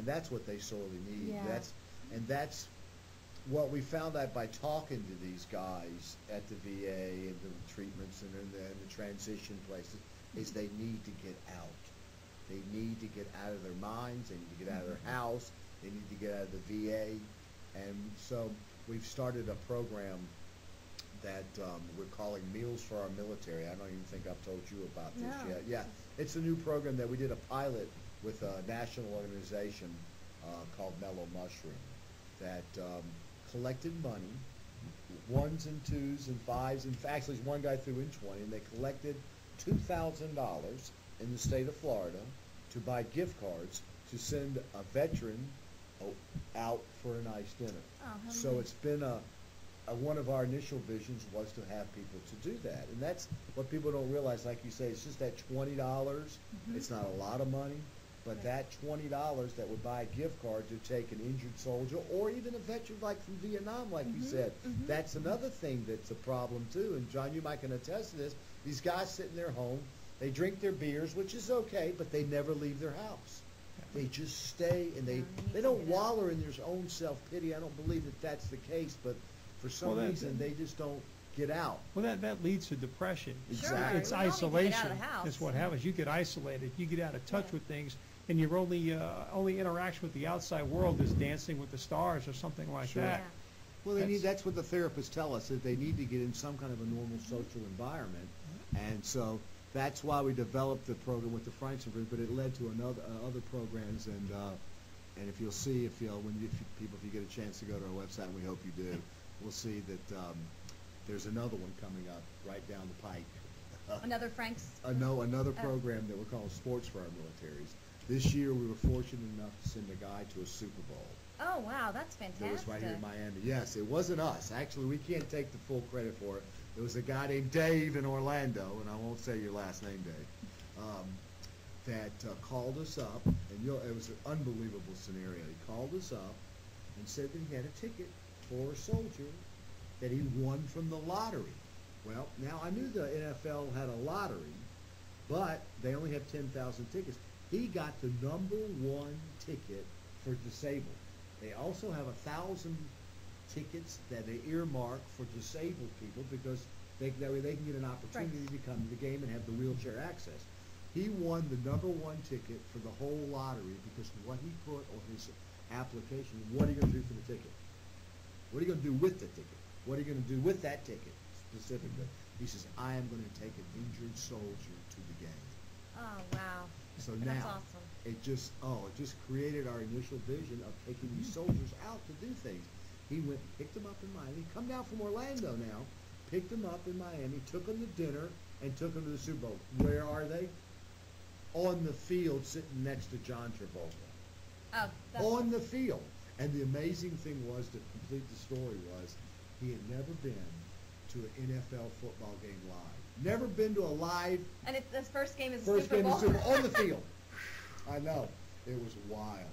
that's what they sorely need. Yeah. That's what we found out by talking to these guys at the VA and the treatments and in the transition places, is they need to get out. They need to get out of their minds. They need to get out of their house. They need to get out of the VA. And so we've started a program that we're calling Meals for Our Military. I don't even think I've told you about this yet. Yeah, it's a new program that we did a pilot with a national organization called Mellow Mushroom that collected money, ones and twos and fives, and actually one guy threw in 20, and they collected $2,000 in the state of Florida to buy gift cards to send a veteran out for a nice dinner. Oh, so it's been one of our initial visions was to have people to do that, and that's what people don't realize. Like you say, it's just that $20. It's not a lot of money, but that $20 that would buy a gift card to take an injured soldier or even a veteran like from Vietnam, like you said. That's another thing that's a problem too. And John, you might can attest to this. These guys sit in their home, they drink their beers, which is okay, but they never leave their house. They just stay, and they don't wallow in their own self-pity. I don't believe that that's the case, but for some reason they just don't get out. Well, that leads to depression. Exactly. It's isolation. That's what happens. You get isolated. You get out of touch with things, and your only interaction with the outside world is dancing with the stars or something like that. Well, that's what the therapists tell us, that they need to get in some kind of a normal social environment, and so that's why we developed the program with the Frankson Group. But it led to other programs, and if you'll see, if you get a chance to go to our website, and we hope you do, we'll see that there's another one coming up right down the pike. Another Frank's? No, another program that we're calling Sports for Our Militaries. This year we were fortunate enough to send a guy to a Super Bowl. Oh, wow, that's fantastic. That was right here in Miami. Yes, it wasn't us. Actually, we can't take the full credit for it. It was a guy named Dave in Orlando, and I won't say your last name, Dave, that called us up, and it was an unbelievable scenario. He called us up and said that he had a ticket for a soldier that he won from the lottery. Well, now I knew the NFL had a lottery, but they only have 10,000 tickets. He got the #1 ticket for disabled. They also have 1,000 tickets that they earmark for disabled people because that way they can get an opportunity to come to the game and have the wheelchair access. He won the #1 ticket for the whole lottery because what he put on his application, what are you going to do for the ticket? What are you going to do with the ticket? What are you going to do with that ticket specifically? He says, I am going to take an injured soldier to the game. Oh, wow. So That's now awesome. it just created our initial vision of taking these soldiers out to do things. He went and picked them up in Miami. Come down from Orlando now. Picked them up in Miami, took them to dinner, and took them to the Super Bowl. Where are they? On the field, sitting next to John Travolta. Oh, on the field. And the amazing thing was, to complete the story, was he had never been to an NFL football game live. Never been to a live. And this first game is Super Bowl on the field. I know. It was wild.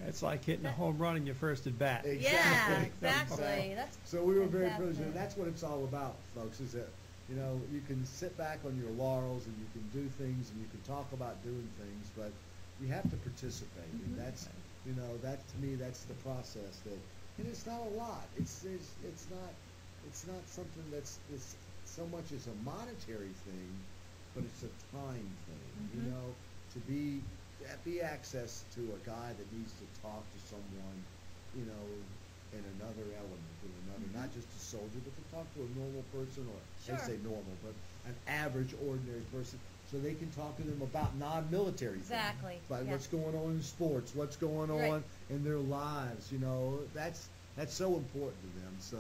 It's like hitting a home run in your first at bat. Exactly. Yeah, exactly. That's so we were very privileged, and that's what it's all about, folks. Is that you can sit back on your laurels and you can do things and you can talk about doing things, but you have to participate, and that's that to me that's the process. And it's not a lot. It's not something that's so much as a monetary thing, but it's a time thing. To be access to a guy that needs to talk to someone, in another element, in another, not just a soldier, but to talk to a normal person, or they say normal, but an average, ordinary person, so they can talk to them about non-military things. Like what's going on in sports, what's going on in their lives. That's so important to them. So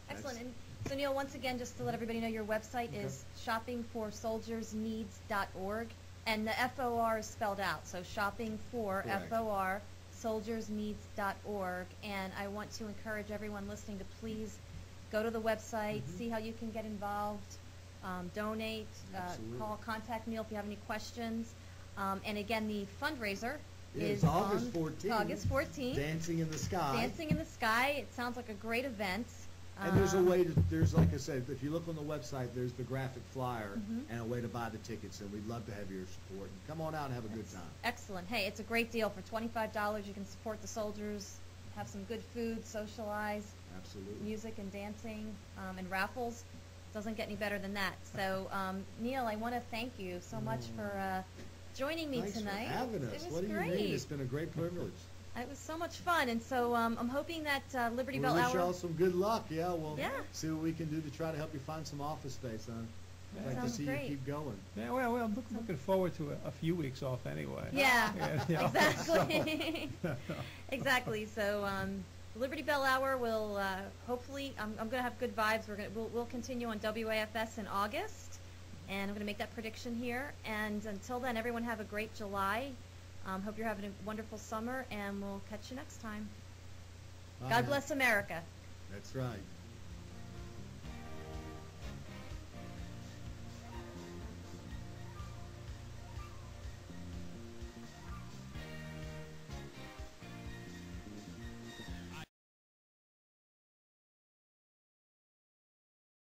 excellent. And so Neil, once again, just to let everybody know, your website is shoppingforsoldiersneeds.org. And the FOR is spelled out, so shopping for, FOR, soldiersneeds.org. And I want to encourage everyone listening to please go to the website, see how you can get involved, donate, contact Neil if you have any questions. And again, the fundraiser is August 14th. August 14th. Dancing in the Sky. Dancing in the Sky. It sounds like a great event. And there's a way to, there's, like I said, if you look on the website, there's the graphic flyer and a way to buy the tickets, and we'd love to have your support. And come on out and have a good time. Excellent. Hey, it's a great deal. For $25, you can support the soldiers, have some good food, socialize. Absolutely. Music and dancing, and raffles. Doesn't get any better than that. So, Neil, I want to thank you so much for joining me tonight. Thanks for having us. It was What do you great. mean? It's been a great privilege. It was so much fun, and so I'm hoping that Liberty Bell We'll wish Hour. y'all some good luck. Yeah, we'll Yeah. see what we can do to try to help you find some office space, huh? I'd like to Sounds see great. you keep going. Yeah, well, I'm looking forward to a few weeks off anyway. Yeah, Yeah. exactly. Exactly. So, Liberty Bell Hour will hopefully. I'm going to have good vibes. We'll continue on WAFS in August, and I'm going to make that prediction here. And until then, everyone have a great July. Hope you're having a wonderful summer, and we'll catch you next time. Bye God now. bless America. That's right.